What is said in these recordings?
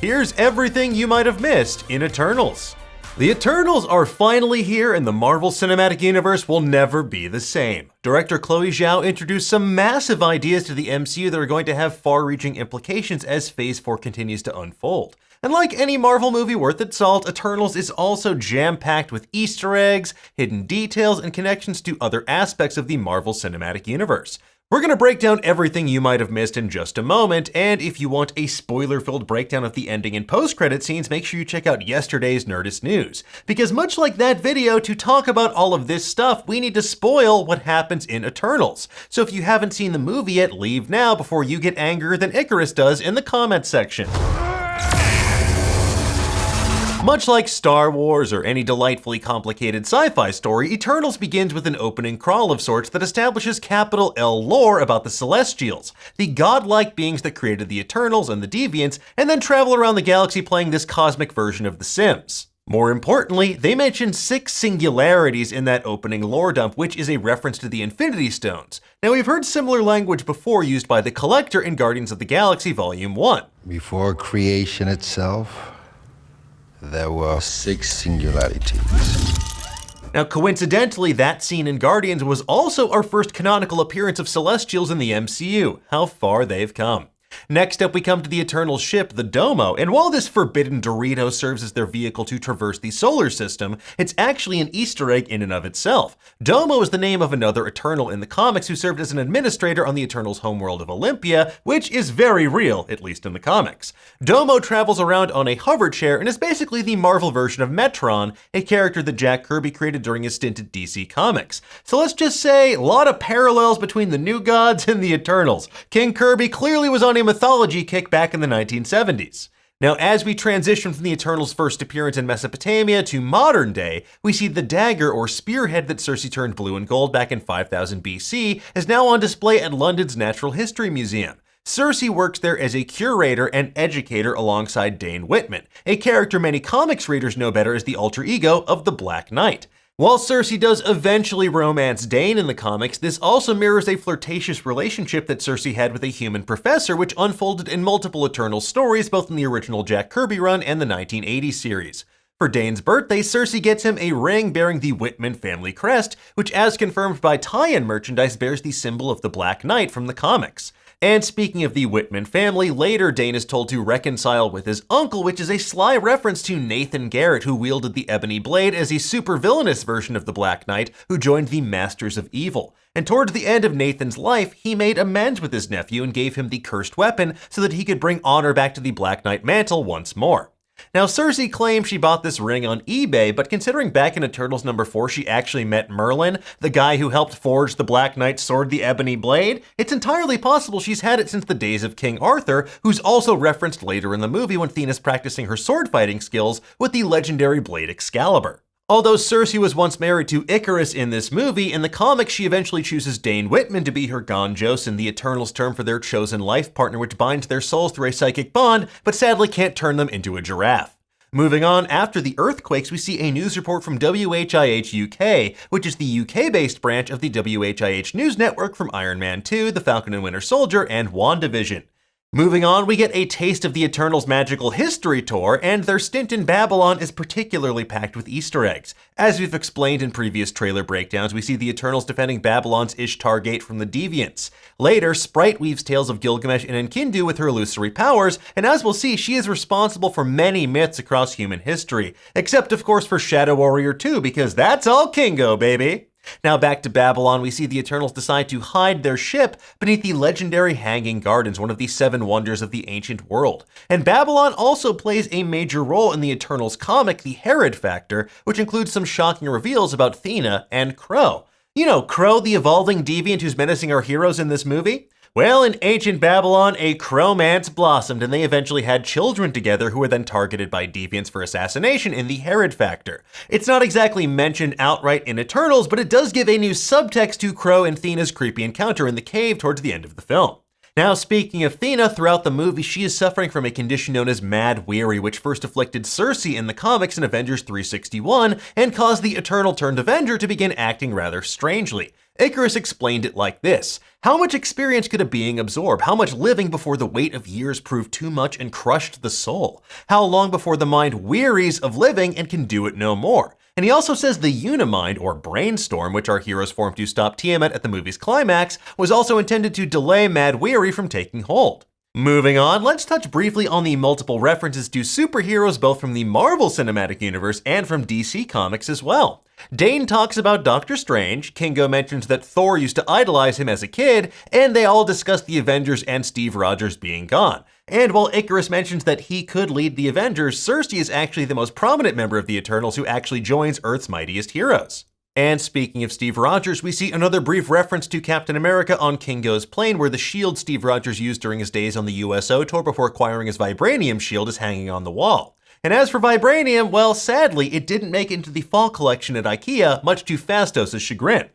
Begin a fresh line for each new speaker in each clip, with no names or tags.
here's everything you might have missed in Eternals. The Eternals are finally here, and the Marvel Cinematic Universe will never be the same. Director Chloe Zhao introduced some massive ideas to the MCU that are going to have far-reaching implications as Phase 4 continues to unfold. And like any Marvel movie worth its salt, Eternals is also jam-packed with Easter eggs, hidden details, and connections to other aspects of the Marvel Cinematic Universe. We're going to break down everything you might have missed in just a moment, and if you want a spoiler-filled breakdown of the ending and post-credit scenes, make sure you check out yesterday's Nerdist news. Because much like that video, to talk about all of this stuff, we need to spoil what happens in Eternals. So if you haven't seen the movie yet, leave now before you get angrier than Icarus does in the comments section. Much like Star Wars or any delightfully complicated sci-fi story, Eternals begins with an opening crawl of sorts that establishes capital L lore about the Celestials, the godlike beings that created the Eternals and the Deviants, and then travel around the galaxy playing this cosmic version of The Sims. More importantly, they mention 6 singularities in that opening lore dump, which is a reference to the Infinity Stones. Now, we've heard similar language before used by the Collector in Guardians of the Galaxy Volume 1.
Before creation itself, there were 6 singularities.
Now, coincidentally, that scene in Guardians was also our first canonical appearance of Celestials in the MCU. How far they've come. Next up, we come to the Eternal ship, the Domo, and while this forbidden Dorito serves as their vehicle to traverse the solar system, it's actually an Easter egg in and of itself. Domo is the name of another Eternal in the comics who served as an administrator on the Eternals' homeworld of Olympia, which is very real, at least in the comics. Domo travels around on a hover chair and is basically the Marvel version of Metron, a character that Jack Kirby created during his stint at DC Comics. So let's just say, a lot of parallels between the New Gods and the Eternals. King Kirby clearly was on a mythology kick back in the 1970s. Now, as we transition from the Eternals' first appearance in Mesopotamia to modern day, we see the dagger or spearhead that Cersei turned blue and gold back in 5000 BC is now on display at London's Natural History Museum. Cersei works there as a curator and educator alongside Dane Whitman, a character many comics readers know better as the alter ego of the Black Knight. While Cersei does eventually romance Dane in the comics, this also mirrors a flirtatious relationship that Cersei had with a human professor, which unfolded in multiple Eternal stories, both in the original Jack Kirby run and the 1980 series. For Dane's birthday, Cersei gets him a ring bearing the Whitman family crest, which, as confirmed by tie-in merchandise, bears the symbol of the Black Knight from the comics. And speaking of the Whitman family, later Dane is told to reconcile with his uncle, which is a sly reference to Nathan Garrett, who wielded the Ebony Blade as a super-villainous version of the Black Knight who joined the Masters of Evil. And towards the end of Nathan's life, he made amends with his nephew and gave him the cursed weapon so that he could bring honor back to the Black Knight mantle once more. Now, Cersei claims she bought this ring on eBay, but considering back in Eternals number 4 she actually met Merlin, the guy who helped forge the Black Knight's sword, the Ebony Blade, it's entirely possible she's had it since the days of King Arthur, who's also referenced later in the movie when Thena's practicing her sword fighting skills with the legendary blade Excalibur. Although Cersei was once married to Icarus in this movie, in the comics she eventually chooses Dane Whitman to be her Gonjosin, the Eternals' term for their chosen life partner which binds their souls through a psychic bond, but sadly can't turn them into a giraffe. Moving on, after the earthquakes, we see a news report from WHIH UK, which is the UK-based branch of the WHIH news network from Iron Man 2, The Falcon and Winter Soldier, and WandaVision. Moving on, we get a taste of the Eternals' magical history tour, and their stint in Babylon is particularly packed with Easter eggs. As we've explained in previous trailer breakdowns, we see the Eternals defending Babylon's Ishtar Gate from the Deviants. Later, Sprite weaves tales of Gilgamesh and Enkidu with her illusory powers, and as we'll see, she is responsible for many myths across human history. Except, of course, for Shadow Warrior 2, because that's all Kingo, baby! Now back to Babylon, we see the Eternals decide to hide their ship beneath the legendary Hanging Gardens, one of the 7 wonders of the ancient world. And Babylon also plays a major role in the Eternals comic, The Herod Factor, which includes some shocking reveals about Thena and Crow. You know, Crow, the evolving deviant who's menacing our heroes in this movie? Well, in ancient Babylon, a crowmance blossomed and they eventually had children together who were then targeted by deviants for assassination in the Herod Factor. It's not exactly mentioned outright in Eternals, but it does give a new subtext to Crow and Thena's creepy encounter in the cave towards the end of the film. Now, speaking of Thena, throughout the movie, she is suffering from a condition known as Mad Weary, which first afflicted Cersei in the comics in Avengers 361 and caused the Eternal turned Avenger to begin acting rather strangely. Icarus explained it like this: how much experience could a being absorb? How much living before the weight of years proved too much and crushed the soul? How long before the mind wearies of living and can do it no more? And he also says the Unimind, or brainstorm, which our heroes formed to stop Tiamat at the movie's climax, was also intended to delay Mad Weary from taking hold. Moving on, let's touch briefly on the multiple references to superheroes both from the Marvel Cinematic Universe and from DC Comics as well. Dane talks about Doctor Strange, Kingo mentions that Thor used to idolize him as a kid, and they all discuss the Avengers and Steve Rogers being gone. And while Icarus mentions that he could lead the Avengers, Cersei is actually the most prominent member of the Eternals who actually joins Earth's mightiest heroes. And speaking of Steve Rogers, we see another brief reference to Captain America on Kingo's plane, where the shield Steve Rogers used during his days on the USO tour before acquiring his vibranium shield is hanging on the wall. And as for vibranium, well, sadly, it didn't make it into the fall collection at IKEA, much to Phastos' chagrin.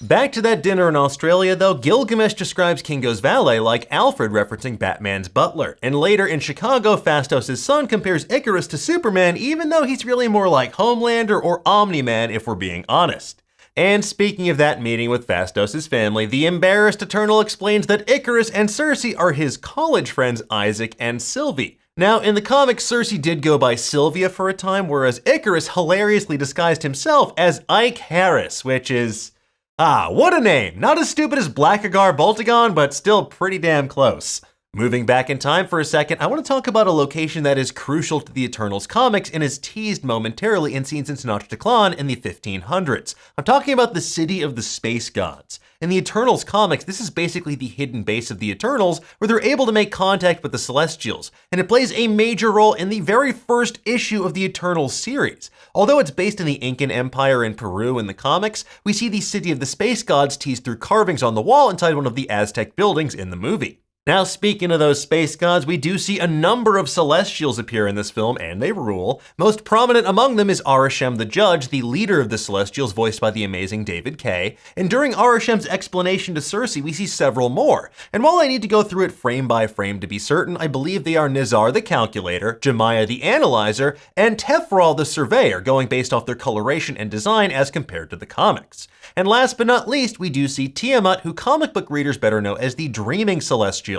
Back to that dinner in Australia, though, Gilgamesh describes Kingo's valet like Alfred referencing Batman's butler. And later in Chicago, Phastos' son compares Icarus to Superman, even though he's really more like Homelander or Omni-Man if we're being honest. And speaking of that meeting with Phastos' family, the embarrassed Eternal explains that Icarus and Cersei are his college friends Isaac and Sylvie. Now, in the comics, Cersei did go by Sylvia for a time, whereas Icarus hilariously disguised himself as Ike Harris, which is... what a name! Not as stupid as Blackagar Boltagon, but still pretty damn close. Moving back in time for a second, I want to talk about a location that is crucial to the Eternals comics and is teased momentarily in scenes in Tenochtitlan in the 1500s. I'm talking about the city of the space gods. In the Eternals comics, this is basically the hidden base of the Eternals, where they're able to make contact with the Celestials, and it plays a major role in the very first issue of the Eternals series. Although it's based in the Incan Empire in Peru in the comics, we see the city of the space gods teased through carvings on the wall inside one of the Aztec buildings in the movie. Now, speaking of those space gods, we do see a number of Celestials appear in this film, and they rule. Most prominent among them is Arishem the Judge, the leader of the Celestials, voiced by the amazing David Kaye. And during Arishem's explanation to Cersei, we see several more. And while I need to go through it frame by frame to be certain, I believe they are Nizar the Calculator, Jemiah the Analyzer, and Tefral the Surveyor, going based off their coloration and design as compared to the comics. And last but not least, we do see Tiamat, who comic book readers better know as the Dreaming Celestial.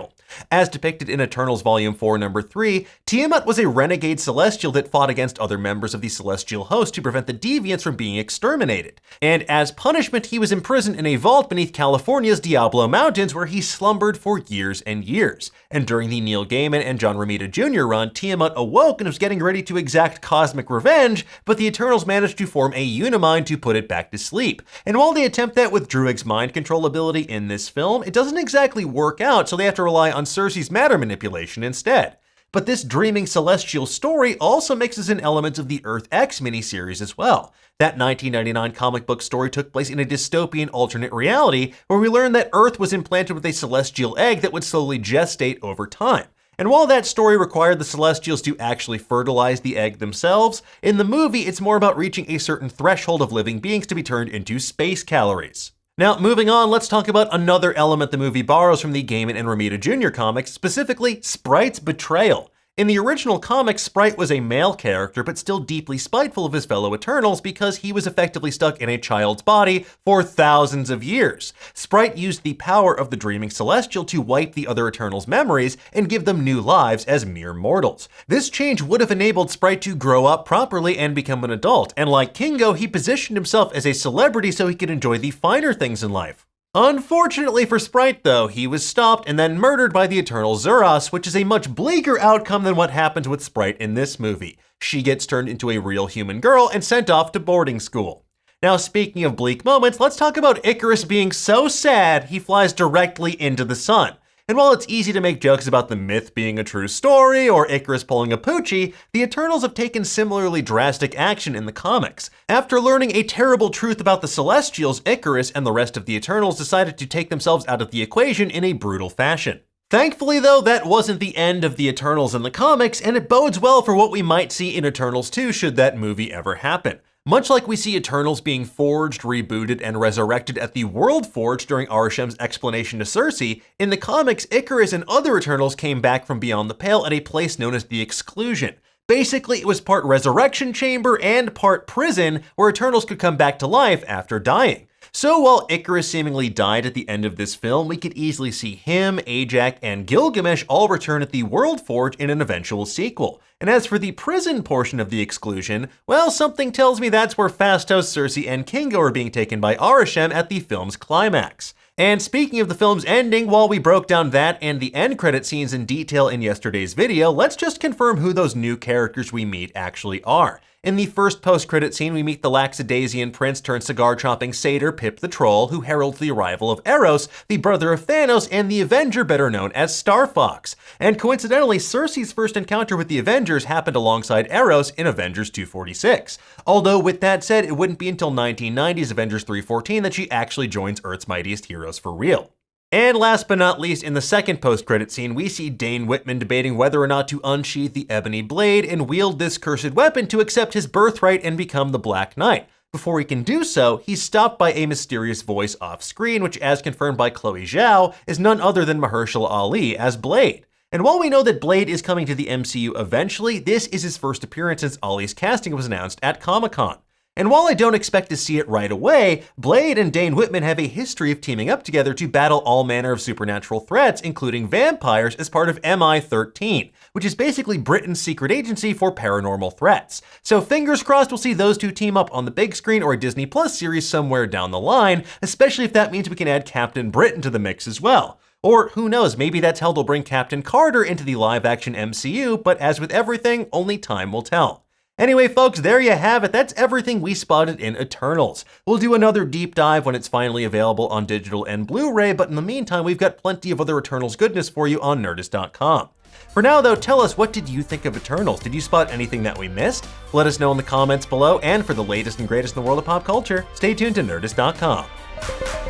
As depicted in Eternals Volume 4, Number 3, Tiamat was a renegade Celestial that fought against other members of the Celestial host to prevent the Deviants from being exterminated. And as punishment, he was imprisoned in a vault beneath California's Diablo Mountains, where he slumbered for years and years. And during the Neil Gaiman and John Romita Jr. run, Tiamat awoke and was getting ready to exact cosmic revenge, but the Eternals managed to form a Unimind to put it back to sleep. And while they attempt that with Druig's mind control ability in this film, it doesn't exactly work out, so they have to rely on Cersei's matter manipulation instead. But this Dreaming Celestial story also mixes in elements of the Earth X miniseries as well. That 1999 comic book story took place in a dystopian alternate reality where we learn that Earth was implanted with a celestial egg that would slowly gestate over time. And while that story required the Celestials to actually fertilize the egg themselves, in the movie it's more about reaching a certain threshold of living beings to be turned into space calories. Now, moving on, let's talk about another element the movie borrows from the Gaiman and Romita Jr. comics, specifically Sprite's betrayal. In the original comics, Sprite was a male character, but still deeply spiteful of his fellow Eternals because he was effectively stuck in a child's body for thousands of years. Sprite used the power of the Dreaming Celestial to wipe the other Eternals' memories and give them new lives as mere mortals. This change would have enabled Sprite to grow up properly and become an adult, and like Kingo, he positioned himself as a celebrity so he could enjoy the finer things in life. Unfortunately for Sprite, though, he was stopped and then murdered by the Eternal Zuras, which is a much bleaker outcome than what happens with Sprite in this movie. She gets turned into a real human girl and sent off to boarding school. Now, speaking of bleak moments, let's talk about Icarus being so sad he flies directly into the sun. And while it's easy to make jokes about the myth being a true story or Icarus pulling a Poochie, the Eternals have taken similarly drastic action in the comics. After learning a terrible truth about the Celestials, Icarus and the rest of the Eternals decided to take themselves out of the equation in a brutal fashion. Thankfully, though, that wasn't the end of the Eternals in the comics, and it bodes well for what we might see in Eternals 2 should that movie ever happen. Much like we see Eternals being forged, rebooted, and resurrected at the World Forge during Arishem's explanation to Cersei, in the comics, Icarus and other Eternals came back from beyond the Pale at a place known as the Exclusion. Basically, it was part resurrection chamber and part prison where Eternals could come back to life after dying. So while Icarus seemingly died at the end of this film, we could easily see him, Ajax, and Gilgamesh all return at the World Forge in an eventual sequel. And as for the prison portion of the exclusion, well, something tells me that's where Phastos, Cersei, and Kingo are being taken by Arishem at the film's climax. And speaking of the film's ending, while we broke down that and the end credit scenes in detail in yesterday's video, let's just confirm who those new characters we meet actually are. In the first post-credit scene, we meet the lackadaisian prince turned cigar-chopping satyr Pip the Troll, who heralds the arrival of Eros, the brother of Thanos and the Avenger better known as Star Fox. And coincidentally, Cersei's first encounter with the Avengers happened alongside Eros in Avengers 246. Although with that said, it wouldn't be until 1990's Avengers 314 that she actually joins Earth's mightiest heroes for real. And last but not least, in the second post-credit scene, we see Dane Whitman debating whether or not to unsheath the ebony blade and wield this cursed weapon to accept his birthright and become the Black Knight. Before he can do so, he's stopped by a mysterious voice off-screen, which, as confirmed by Chloe Zhao, is none other than Mahershala Ali as Blade. And while we know that Blade is coming to the MCU eventually, this is his first appearance since Ali's casting was announced at Comic-Con. And while I don't expect to see it right away, Blade and Dane Whitman have a history of teaming up together to battle all manner of supernatural threats, including vampires, as part of MI-13, which is basically Britain's secret agency for paranormal threats. So fingers crossed we'll see those two team up on the big screen or a Disney Plus series somewhere down the line, especially if that means we can add Captain Britain to the mix as well. Or who knows, maybe that's how they'll bring Captain Carter into the live-action MCU, but as with everything, only time will tell. Anyway, folks, there you have it. That's everything we spotted in Eternals. We'll do another deep dive when it's finally available on digital and Blu-ray, but in the meantime, we've got plenty of other Eternals goodness for you on Nerdist.com. For now, though, tell us, what did you think of Eternals? Did you spot anything that we missed? Let us know in the comments below, and for the latest and greatest in the world of pop culture, stay tuned to Nerdist.com.